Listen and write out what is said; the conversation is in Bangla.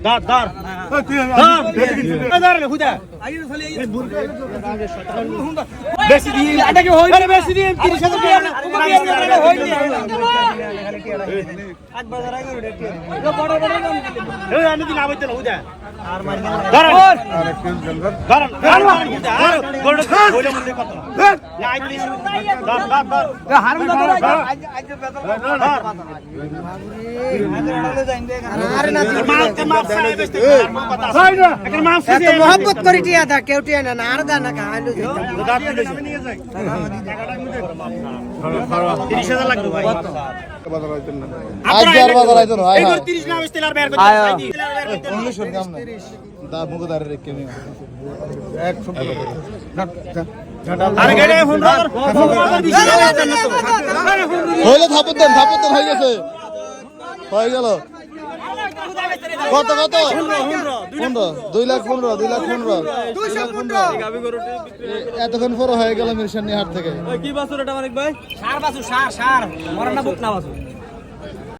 ধর ধর ধর হুদা বেশি দিন এটা কি হই বেশি দিন 30000 টাকা হই নি আজ বাজার আগে রে বড় বড় দাম দিলে এই আমি দিন আবাইতে হুদা আর মার ধর ধর ধর হুদা আর গোড় গোড়ে মধ্যে কত না আই প্লিজ ধর ধর ধর হারুন ধর আজ বেতন ধর আরে না মাফ সাহেব বেস্তে হয় না একটা মাফ এত mohabbat করি টিয়া দা কেউ টিয়া না আর দা না খাইলো দাঁত নিয়ে যাই টাকাটা মধ্যে 30000 লাগবে ভাই বাজার আইতেন না আজ আর বাজার আইতেন হয় এই 30 না বেস্তে আর বের করতে 1900 কাম না দা মুগো দারে রেখে নি 100 আরে গেলে ফোন ধর হইলো থাপত দেন হয়ে গেছে হয়ে গেল কত কত 2,15,000 এতক্ষণ পর হয়ে গেল মিরসানি হাট থেকে কি বাছুর এটা মানিক ভাই সার বাছুর সার মরানা বুক না বাছুর